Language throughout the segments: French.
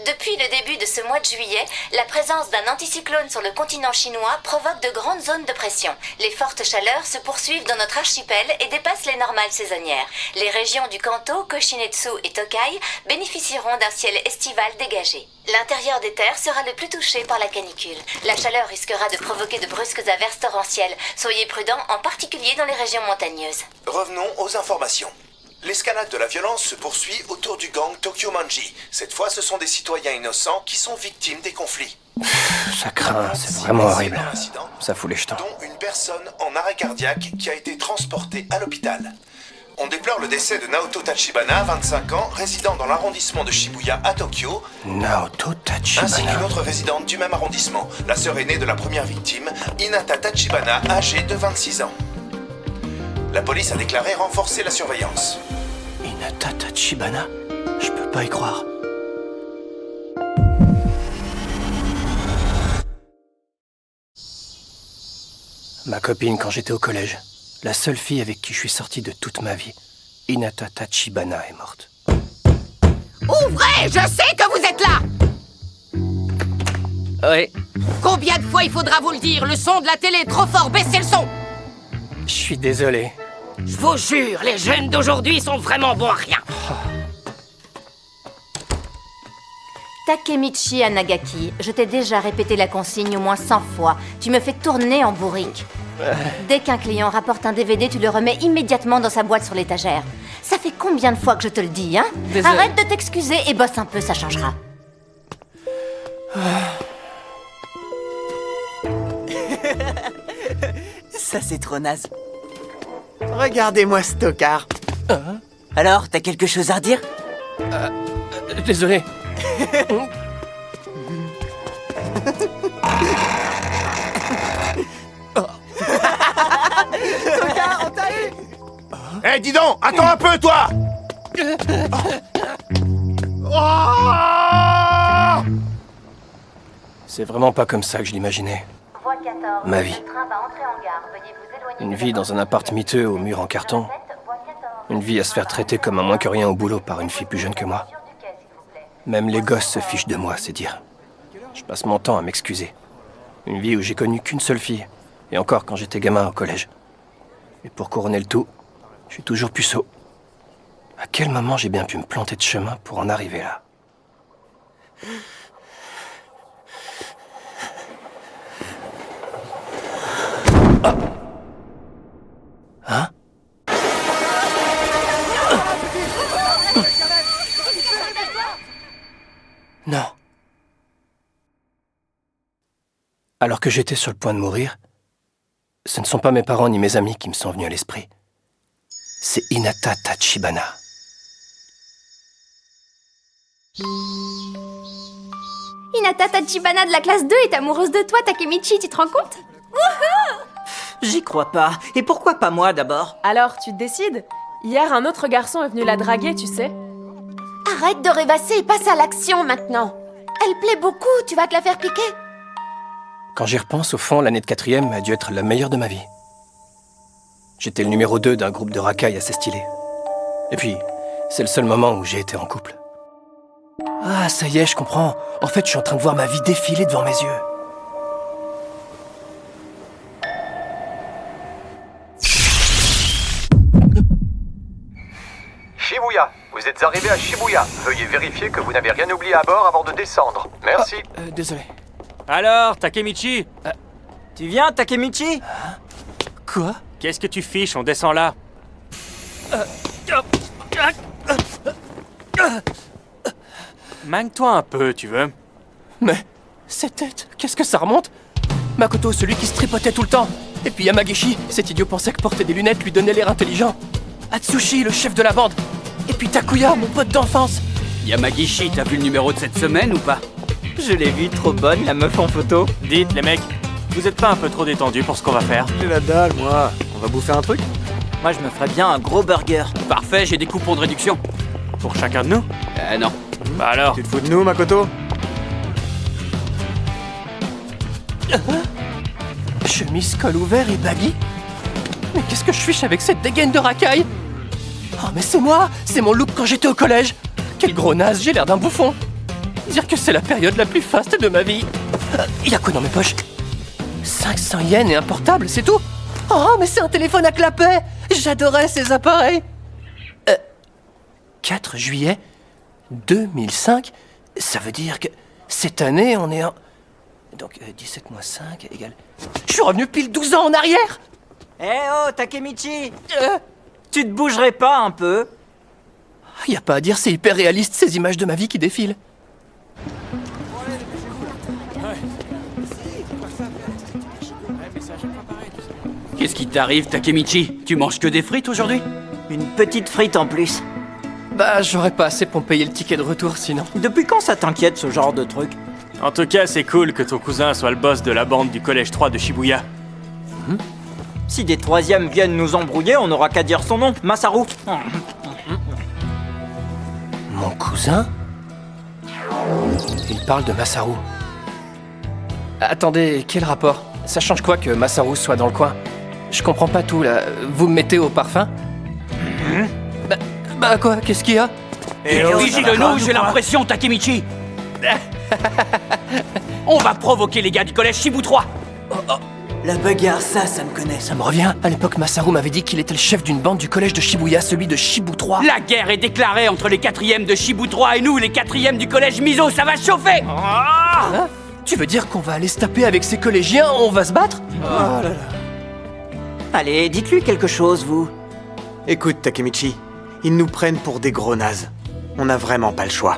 Depuis le début de ce mois de juillet, la présence d'un anticyclone sur le continent chinois provoque de grandes zones de pression. Les fortes chaleurs se poursuivent dans notre archipel et dépassent les normales saisonnières. Les régions du Kanto, Koshinetsu et Tokai bénéficieront d'un ciel estival dégagé. L'intérieur des terres sera le plus touché par la canicule. La chaleur risquera de provoquer de brusques averses torrentielles. Soyez prudents, en particulier dans les régions montagneuses. Revenons aux informations. L'escalade de la violence se poursuit autour du gang Tokyo Manji. Cette fois, ce sont des citoyens innocents qui sont victimes des conflits. Ça craint, c'est vraiment horrible. Ça fout les jetons. Dont une personne en arrêt cardiaque qui a été transportée à l'hôpital. On déplore le décès de Naoto Tachibana, 25 ans, résident dans l'arrondissement de Shibuya à Tokyo. Naoto Tachibana. Ainsi qu'une autre résidente du même arrondissement, la sœur aînée de la première victime, Hinata Tachibana, âgée de 26 ans. La police a déclaré renforcer la surveillance. Hinata Tachibana? Je peux pas y croire. Ma copine quand j'étais au collège. La seule fille avec qui je suis sorti de toute ma vie. Hinata Tachibana est morte. Ouvrez! Je sais que vous êtes là! Oui. Combien de fois il faudra vous le dire? Le son de la télé est trop fort, baissez le son! Je suis désolé. Je vous jure, les jeunes d'aujourd'hui sont vraiment bons à rien. Takemichi Anagaki, je t'ai déjà répété la consigne au moins 100 fois. Tu me fais tourner en bourrique. Dès qu'un client rapporte un DVD, tu le remets immédiatement dans sa boîte sur l'étagère. Ça fait combien de fois que je te le dis, hein? Désolé. Arrête de t'excuser et bosse un peu, ça changera. Ça, c'est trop naze. Regardez-moi ce tocard. Alors, t'as quelque chose à redire? Désolé. Tocard, on t'a eu! Eh, dis donc, attends un peu, toi! C'est vraiment pas comme ça que je l'imaginais. Voie 14, Ma vie. le train va entrer en gare. Veuillez vous éloigner Une de vie la dans un appart miteux au mur en carton. voie 14. Une vie à se faire traiter comme un moins que rien au boulot par une fille plus jeune que moi. Même les gosses se fichent de moi, c'est dire. Je passe mon temps à m'excuser. Une vie où j'ai connu qu'une seule fille. Et encore quand j'étais gamin au collège. Et pour couronner le tout, je suis toujours puceau. À quel moment j'ai bien pu me planter de chemin pour en arriver là? Ah. Hein? Non. Alors que j'étais sur le point de mourir, ce ne sont pas mes parents ni mes amis qui me sont venus à l'esprit. C'est Hinata Tachibana. Hinata Tachibana de la classe 2 est amoureuse de toi, Takemichi, tu te rends compte? J'y crois pas. Et pourquoi pas moi, d'abord? Alors, tu te décides? Hier, un autre garçon est venu la draguer, tu sais. Arrête de rêvasser et passe à l'action maintenant. Elle plaît beaucoup, tu vas te la faire piquer. Quand j'y repense, au fond, l'année de 4e a dû être la meilleure de ma vie. J'étais le numéro 2 d'un groupe de racailles assez stylé. Et puis, c'est le seul moment où j'ai été en couple. Ah, ça y est, je comprends. En fait, je suis en train de voir ma vie défiler devant mes yeux. Shibuya, vous êtes arrivé à Shibuya. Veuillez vérifier que vous n'avez rien oublié à bord avant de descendre. Merci. Désolé. Alors, Takemichi, Tu viens, Takemichi? Quoi? qu'est-ce que tu fiches? On descend là. Manque-toi un peu, tu veux? Mais, cette tête, qu'est-ce que ça remonte? Makoto, celui qui se tripotait tout le temps. Et puis Yamagishi, cet idiot pensait que porter des lunettes lui donnait l'air intelligent. Atsushi, le chef de la bande. Et puis Takuya, mon pote d'enfance. Yamagishi, t'as vu le numéro de cette semaine ou pas? Je l'ai vue, trop bonne, la meuf en photo. Dites, les mecs, vous êtes pas un peu trop détendus pour ce qu'on va faire? J'ai la dalle, moi. On va bouffer un truc? Moi, je me ferais bien un gros burger. Parfait, j'ai des coupons de réduction. Pour chacun de nous? Non. Bah alors? Tu te fous de nous, Makoto? Chemise, col ouvert et baggy? Mais qu'est-ce que je fiche avec cette dégaine de racaille? Oh mais c'est moi! C'est mon look quand j'étais au collège! Quel gros naze, j'ai l'air d'un bouffon! Dire que c'est la période la plus faste de ma vie. Y a quoi dans mes poches? 500 yens et un portable, c'est tout? Oh, mais c'est un téléphone à clapet! J'adorais ces appareils! 4 juillet 2005? Ça veut dire que cette année, on est en... Donc 17 moins 5 égale... Je suis revenu pile 12 ans en arrière! Eh oh, Takemichi Tu te bougerais pas un peu? Y a pas à dire, c'est hyper réaliste ces images de ma vie qui défilent. Qu'est-ce qui t'arrive, Takemichi? Tu manges que des frites aujourd'hui? Une petite frite en plus. Bah, j'aurais pas assez pour me payer le ticket de retour sinon. Depuis quand ça t'inquiète ce genre de truc? En tout cas, c'est cool que ton cousin soit le boss de la bande du collège 3 de Shibuya. Si des troisièmes viennent nous embrouiller, on n'aura qu'à dire son nom, Masaru. Mon cousin? Il parle de Masaru. Attendez, quel rapport? Ça change quoi que Masaru soit dans le coin? Je comprends pas tout là. Vous me mettez au parfum? Bah quoi? Qu'est-ce qu'il y a? Vigile-nous, j'ai l'impression, Takemichi. On va provoquer les gars du collège Shibu 3. La bagarre, ça me connaît. Ça me revient. À l'époque, Masaru m'avait dit qu'il était le chef d'une bande du collège de Shibuya, celui de Shibu 3. La guerre est déclarée entre les 4e de Shibu 3 et nous, les 4e du collège Mizo, ça va chauffer. Hein? Tu veux dire qu'on va aller se taper avec ces collégiens? On va se battre? Oh là là. Allez, dites-lui quelque chose, vous. Écoute, Takemichi, ils nous prennent pour des gros nazes. On n'a vraiment pas le choix.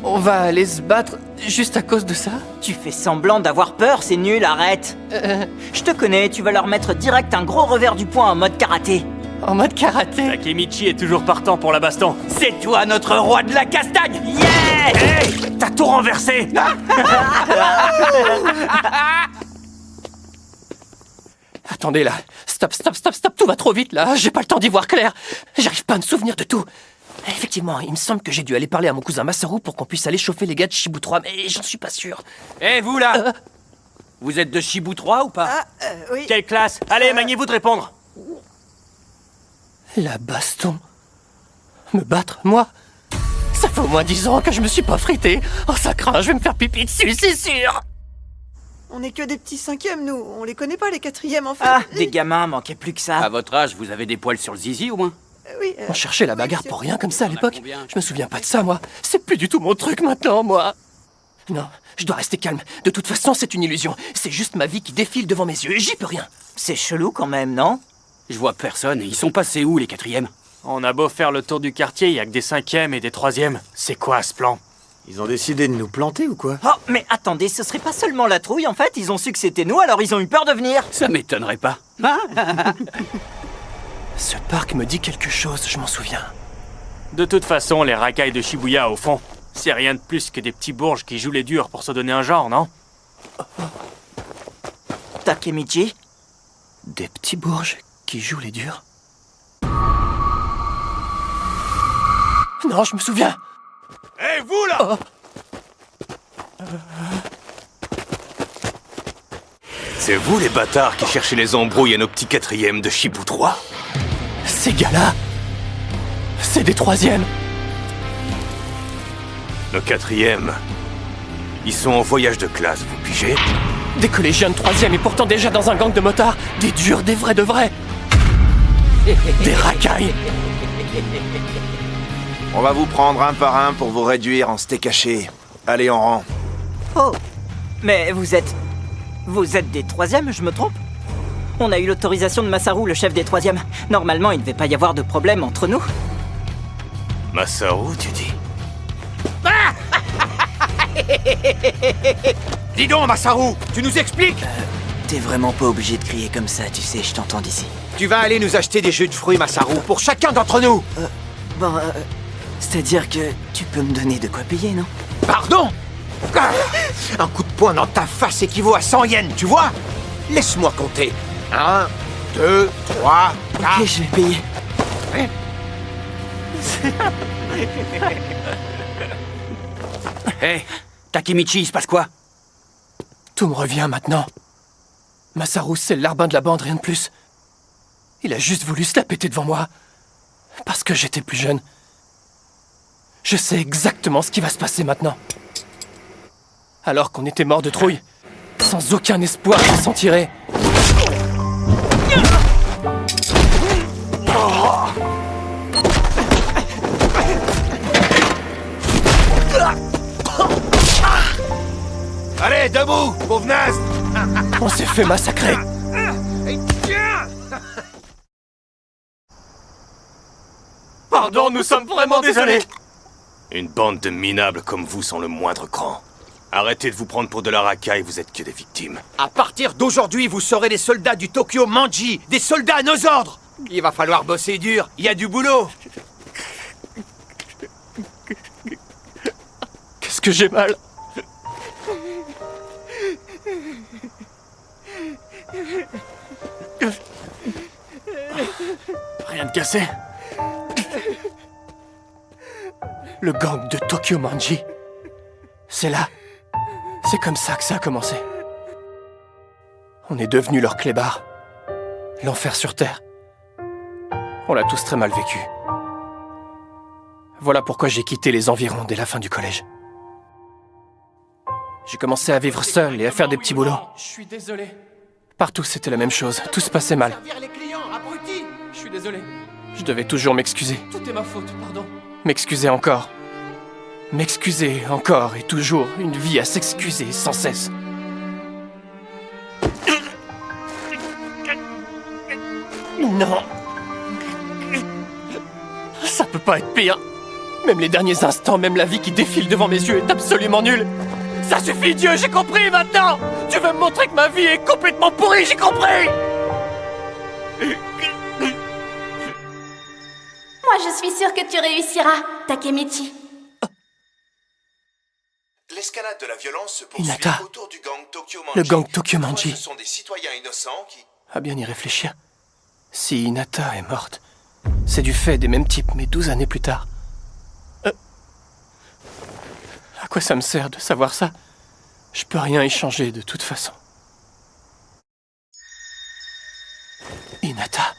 On va aller se battre juste à cause de ça? Tu fais semblant d'avoir peur, c'est nul, arrête. Je te connais, tu vas leur mettre direct un gros revers du poing en mode karaté. En mode karaté? Takemichi est toujours partant pour la baston. C'est toi notre roi de la castagne. Yeah! Hey! T'as tout renversé! Attendez là, stop, tout va trop vite là, j'ai pas le temps d'y voir clair. J'arrive pas à me souvenir de tout. Effectivement, il me semble que j'ai dû aller parler à mon cousin Masaru pour qu'on puisse aller chauffer les gars de Shibu 3, mais j'en suis pas sûr. Eh vous là Vous êtes de Shibu 3 ou pas? Oui. Quelle classe? Allez, maniez-vous de répondre. La baston? Me battre, moi? Ça fait au moins 10 ans que je me suis pas frité. Oh ça craint, je vais me faire pipi dessus, c'est sûr. On n'est que des petits cinquièmes, nous. On les connaît pas, les quatrièmes, en fait. Ah, des gamins, manquait plus que ça. À votre âge, vous avez des poils sur le zizi au moins? Oui. On cherchait la bagarre pour rien comme ça à l'époque. Je me souviens pas de ça, moi. C'est plus du tout mon truc maintenant, moi. Non, je dois rester calme. De toute façon, c'est une illusion. C'est juste ma vie qui défile devant mes yeux et j'y peux rien. C'est chelou quand même, non? Je vois personne. Ils sont passés où, les 4e? On a beau faire le tour du quartier, y a que des 5e et des 3e. C'est quoi ce plan? Ils ont décidé de nous planter ou quoi? Oh, mais attendez, ce serait pas seulement la trouille, en fait, ils ont su que c'était nous, alors ils ont eu peur de venir. Ça m'étonnerait pas. Ce parc me dit quelque chose, je m'en souviens. De toute façon, les racailles de Shibuya, au fond, c'est rien de plus que des petits bourges qui jouent les durs pour se donner un genre, non? Takemichi? Des petits bourges qui jouent les durs? Non, je me souviens. Hé, vous là! C'est vous les bâtards qui cherchez les embrouilles à nos petits 4e de Shibu 3? Ces gars-là, c'est des 3e. Nos 4e, ils sont en voyage de classe, vous pigez? Des collégiens de 3e et pourtant déjà dans un gang de motards. Des durs, des vrais de vrais. Des racailles. On va vous prendre un par un pour vous réduire en steak haché. Allez en rang. Oh, mais vous êtes des 3e, je me trompe? On a eu l'autorisation de Masaru, le chef des 3e. Normalement, il ne devait pas y avoir de problème entre nous. Masaru, tu dis? Dis donc, Masaru, tu nous expliques? T'es vraiment pas obligé de crier comme ça, tu sais, je t'entends d'ici. Tu vas aller nous acheter des jus de fruits, Masaru, pour chacun d'entre nous. C'est-à-dire que tu peux me donner de quoi payer, non? Pardon? Un coup de poing dans ta face équivaut à 100 yens, tu vois? Laisse-moi compter. 1, 2, 3, 4... Ok, je vais payer. Hé, Takemichi, il se passe quoi? Tout me revient maintenant. Masaru, c'est le larbin de la bande, rien de plus. Il a juste voulu se la péter devant moi. Parce que j'étais plus jeune. Je sais exactement ce qui va se passer maintenant. Alors qu'on était mort de trouille, sans aucun espoir de s'en tirer. Allez, debout, pauvre naze! On s'est fait massacrer. Pardon, nous sommes vraiment désolés. Une bande de minables comme vous sont le moindre cran. Arrêtez de vous prendre pour de la racaille, vous êtes que des victimes. À partir d'aujourd'hui, vous serez des soldats du Tokyo Manji, des soldats à nos ordres. Il va falloir bosser dur, il y a du boulot. Qu'est-ce que j'ai mal? Rien de cassé. Le gang de Tokyo Manji. C'est là. C'est comme ça que ça a commencé. On est devenus leur clébard. L'enfer sur Terre. On l'a tous très mal vécu. Voilà pourquoi j'ai quitté les environs dès la fin du collège. J'ai commencé à vivre seul et à faire des petits boulots. Je suis désolé. Partout c'était la même chose, tout se passait mal. Je suis désolé. Je devais toujours m'excuser. Tout est ma faute, pardon. M'excuser encore. M'excuser encore et toujours, une vie à s'excuser sans cesse. Non. Ça peut pas être pire. Même les derniers instants, même la vie qui défile devant mes yeux est absolument nulle. Ça suffit, Dieu, j'ai compris maintenant. Tu veux me montrer que ma vie est complètement pourrie, j'ai compris. Moi, je suis sûre que tu réussiras, Takemichi. L'escalade de la violence se poursuit Hinata. autour du gang Tokyo Manji. Le gang Tokyo Manji. Ce sont des citoyens innocents qui... À bien y réfléchir. Si Hinata est morte, c'est du fait des mêmes types, mais 12 années plus tard. À quoi ça me sert de savoir ça? Je peux rien y changer de toute façon. Hinata.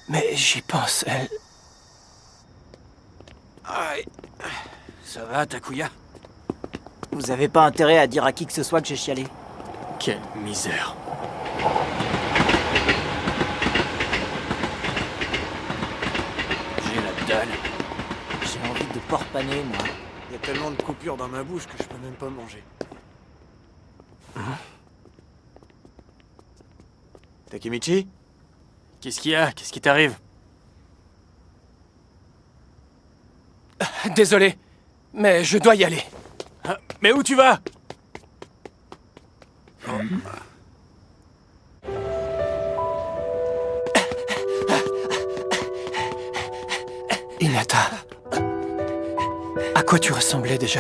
Mais j'y pense, elle... Aïe. Ça va, Takuya? Vous avez pas intérêt à dire à qui que ce soit que j'ai chialé. Quelle misère. J'ai la dalle. J'ai envie de porc pané, moi. Il y a tellement de coupures dans ma bouche que je peux même pas manger. Takemichi? Qu'est-ce qu'il y a? Qu'est-ce qui t'arrive? Désolé, mais je dois y aller. Ah, mais où tu vas? Hinata. À quoi tu ressemblais déjà?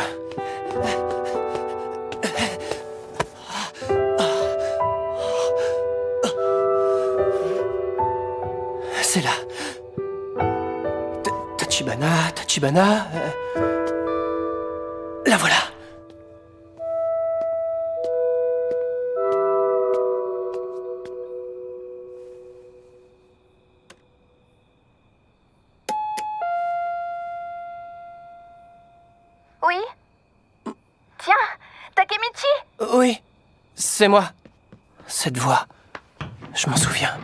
C'est là. Tachibana. La voilà. Oui? Tiens, Takemichi! Oui, c'est moi. Cette voix, je m'en souviens.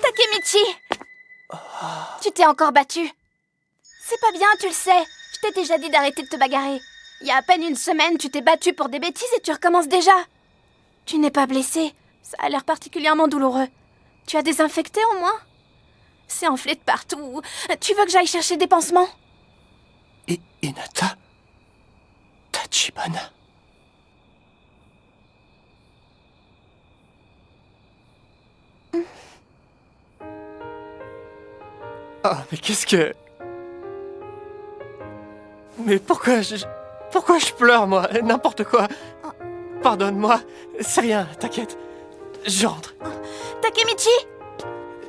Takemichi! Tu t'es encore battu. C'est pas bien, tu le sais. Je t'ai déjà dit d'arrêter de te bagarrer. Il y a à peine une semaine, tu t'es battu pour des bêtises et tu recommences déjà. Tu n'es pas blessé. Ça a l'air particulièrement douloureux. Tu as désinfecté au moins? C'est enflé de partout. Tu veux que j'aille chercher des pansements? Hinata? Tachibana? Ah, mais qu'est-ce que... Mais pourquoi je pleure, moi? N'importe quoi. Pardonne-moi. C'est rien, t'inquiète. Je rentre. Takemichi!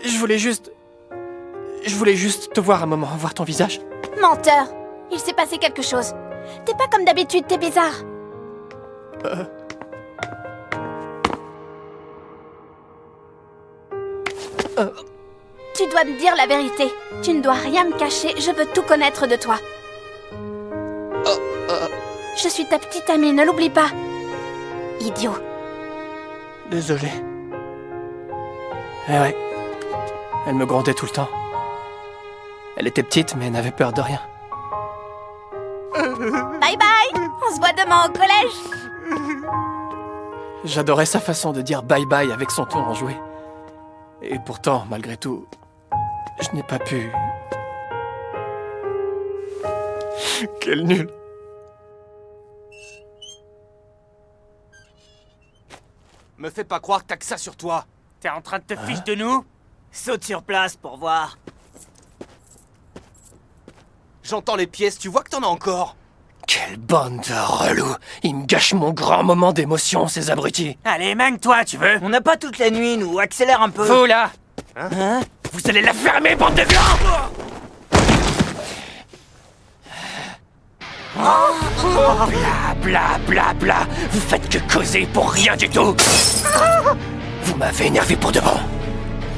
Je voulais juste te voir un moment, voir ton visage. Menteur! Il s'est passé quelque chose. T'es pas comme d'habitude, t'es bizarre. Tu dois me dire la vérité. Tu ne dois rien me cacher, je veux tout connaître de toi. Je suis ta petite amie, ne l'oublie pas. Idiot. Désolé. Eh ouais. Elle me grondait tout le temps. Elle était petite, mais n'avait peur de rien. Bye bye. On se voit demain au collège. J'adorais sa façon de dire bye bye avec son ton enjoué. Et pourtant, malgré tout, je n'ai pas pu... Quel nul. Me fais pas croire que t'as que ça sur toi. T'es en train de te fiche de nous? Saute sur place pour voir. J'entends les pièces, tu vois que t'en as encore. Quelle bande de relous. Ils me gâchent mon grand moment d'émotion, ces abrutis. Allez, mangue-toi, tu veux? On n'a pas toute la nuit, nous. Accélère un peu. Vous, là, Hein? vous allez la fermer, bande de violents. Bla bla bla bla. Vous faites que causer pour rien du tout. Vous m'avez énervé pour de bon.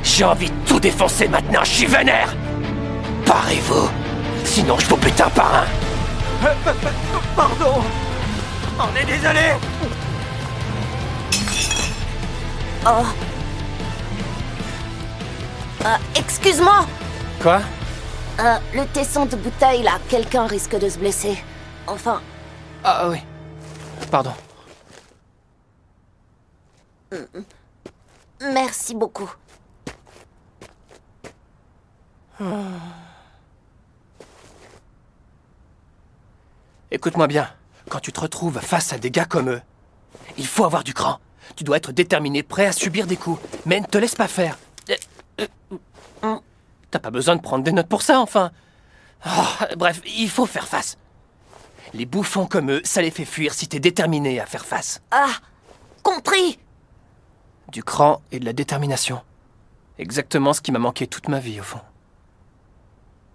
J'ai envie de tout défoncer maintenant, je suis vénère. Parez-vous, sinon je vous pète un par un. Pardon. On est désolé. Oh. Excuse-moi. Quoi? Le tesson de bouteille, là, quelqu'un risque de se blesser. Enfin... Ah oui. Pardon. Merci beaucoup. Écoute-moi bien. Quand tu te retrouves face à des gars comme eux, il faut avoir du cran. Tu dois être déterminé, prêt à subir des coups. Mais ne te laisse pas faire. T'as pas besoin de prendre des notes pour ça, enfin. Bref, il faut faire face. Les bouffons comme eux, ça les fait fuir si t'es déterminé à faire face. Ah, compris. Du cran et de la détermination. Exactement ce qui m'a manqué toute ma vie, au fond.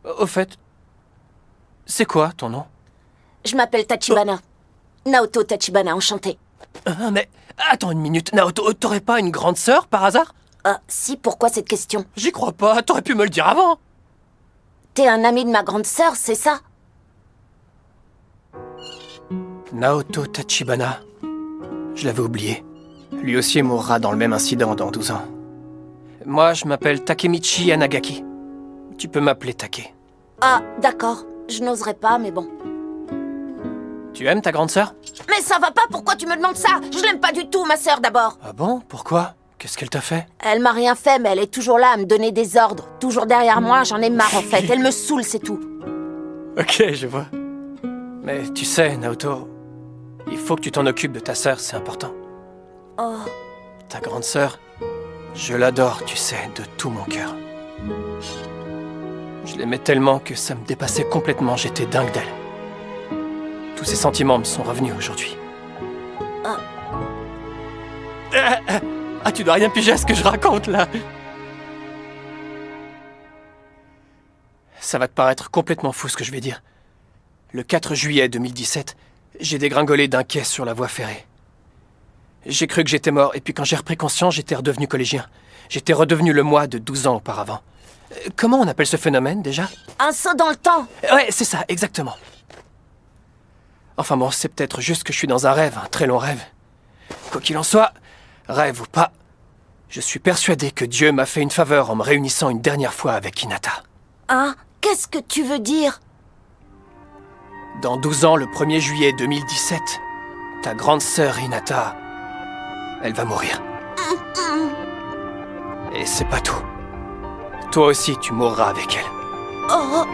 Au fait, c'est quoi ton nom? Je m'appelle Tachibana. Naoto Tachibana, enchanté. Mais attends une minute, Naoto, t'aurais pas une grande sœur par hasard? Si, pourquoi cette question? J'y crois pas, t'aurais pu me le dire avant. T'es un ami de ma grande sœur, c'est ça? Naoto Tachibana. Je l'avais oublié. Lui aussi mourra dans le même incident dans 12 ans. Moi, je m'appelle Takemichi Yanagaki. Tu peux m'appeler Take. Ah, d'accord. Je n'oserais pas, mais bon. Tu aimes ta grande sœur? Mais ça va pas, pourquoi tu me demandes ça? Je l'aime pas du tout, ma sœur, d'abord. Ah bon? Pourquoi? Qu'est-ce qu'elle t'a fait? Elle m'a rien fait, mais elle est toujours là à me donner des ordres. Toujours derrière moi, j'en ai marre en fait. Elle me saoule, c'est tout. Ok, je vois. Mais tu sais, Naoto, il faut que tu t'en occupes de ta sœur, c'est important. Oh. Ta grande sœur, je l'adore, tu sais, de tout mon cœur. Je l'aimais tellement que ça me dépassait complètement, j'étais dingue d'elle. Tous ces sentiments me sont revenus aujourd'hui. Ah, tu dois rien piger à ce que je raconte, là. Ça va te paraître complètement fou ce que je vais dire. Le 4 juillet 2017, j'ai dégringolé d'un quai sur la voie ferrée. J'ai cru que j'étais mort, et puis quand j'ai repris conscience, j'étais redevenu collégien. J'étais redevenu le moi de 12 ans auparavant. Comment on appelle ce phénomène, déjà? Un saut dans le temps. Ouais, c'est ça, exactement. Enfin bon, c'est peut-être juste que je suis dans un rêve, un très long rêve. Quoi qu'il en soit, rêve ou pas, je suis persuadé que Dieu m'a fait une faveur en me réunissant une dernière fois avec Hinata. Hein? Qu'est-ce que tu veux dire? Dans 12 ans, le 1er juillet 2017, ta grande sœur Hinata, elle va mourir. Et c'est pas tout. Toi aussi, tu mourras avec elle. Oh.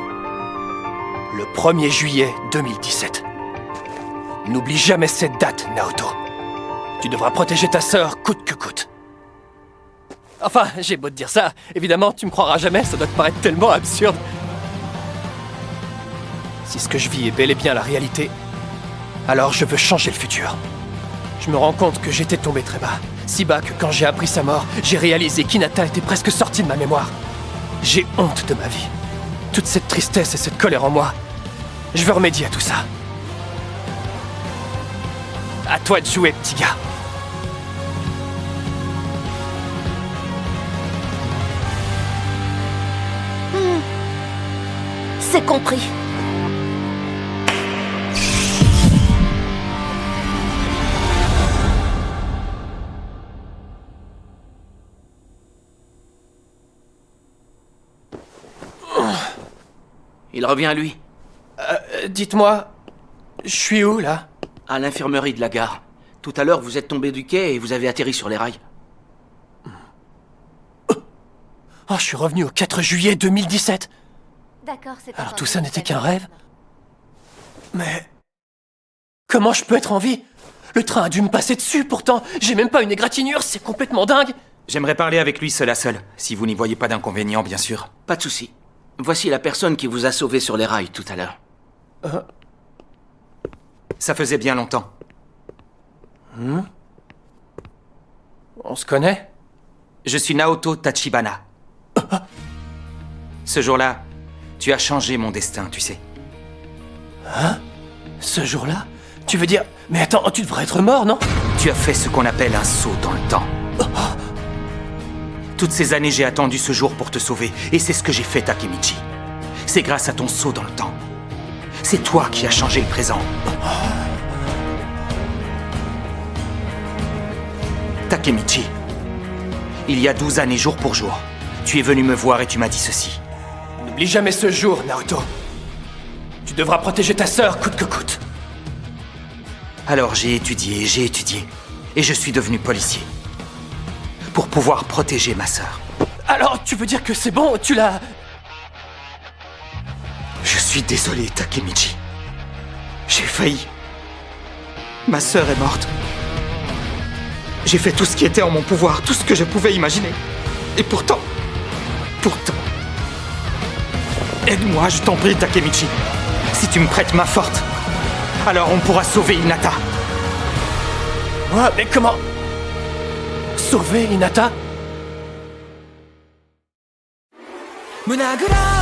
Le 1er juillet 2017. N'oublie jamais cette date, Naoto. Tu devras protéger ta sœur coûte que coûte. Enfin, j'ai beau te dire ça, évidemment, tu me croiras jamais, ça doit te paraître tellement absurde. Si ce que je vis est bel et bien la réalité, alors je veux changer le futur. Je me rends compte que j'étais tombé très bas, si bas que quand j'ai appris sa mort, j'ai réalisé qu'Hinata était presque sortie de ma mémoire. J'ai honte de ma vie. Toute cette tristesse et cette colère en moi, je veux remédier à tout ça. À toi de jouer, petit gars. C'est compris. Il revient à lui. Dites-moi, je suis où, là? À l'infirmerie de la gare. Tout à l'heure, vous êtes tombé du quai et vous avez atterri sur les rails. Oh, je suis revenu au 4 juillet 2017. D'accord, c'est Alors tout ça n'était qu'un rêve? Mais... comment je peux être en vie? Le train a dû me passer dessus, pourtant, j'ai même pas une égratignure, c'est complètement dingue! J'aimerais parler avec lui seul à seul, si vous n'y voyez pas d'inconvénient, bien sûr. Pas de souci. Voici la personne qui vous a sauvé sur les rails tout à l'heure. Ça faisait bien longtemps. On se connaît? Je suis Naoto Tachibana. Ce jour-là, tu as changé mon destin, tu sais. Hein? Ce jour-là? Tu veux dire... mais attends, tu devrais être mort, non? Tu as fait ce qu'on appelle un saut dans le temps. Toutes ces années, j'ai attendu ce jour pour te sauver, et c'est ce que j'ai fait, Takemichi. C'est grâce à ton saut dans le temps. C'est toi qui as changé le présent. Takemichi, il y a 12 années, jour pour jour, tu es venu me voir et tu m'as dit ceci. N'oublie jamais ce jour, Naoto. Tu devras protéger ta sœur, coûte que coûte. Alors j'ai étudié, et je suis devenu policier. Pour pouvoir protéger ma sœur. Alors, tu veux dire que c'est bon, tu l'as... Je suis désolé, Takemichi. J'ai failli. Ma sœur est morte. J'ai fait tout ce qui était en mon pouvoir, tout ce que je pouvais imaginer. Et pourtant... Aide-moi, je t'en prie, Takemichi. Si tu me prêtes main forte, alors on pourra sauver Hinata. Ouais, mais comment... sauver Hinata? 胸ぐら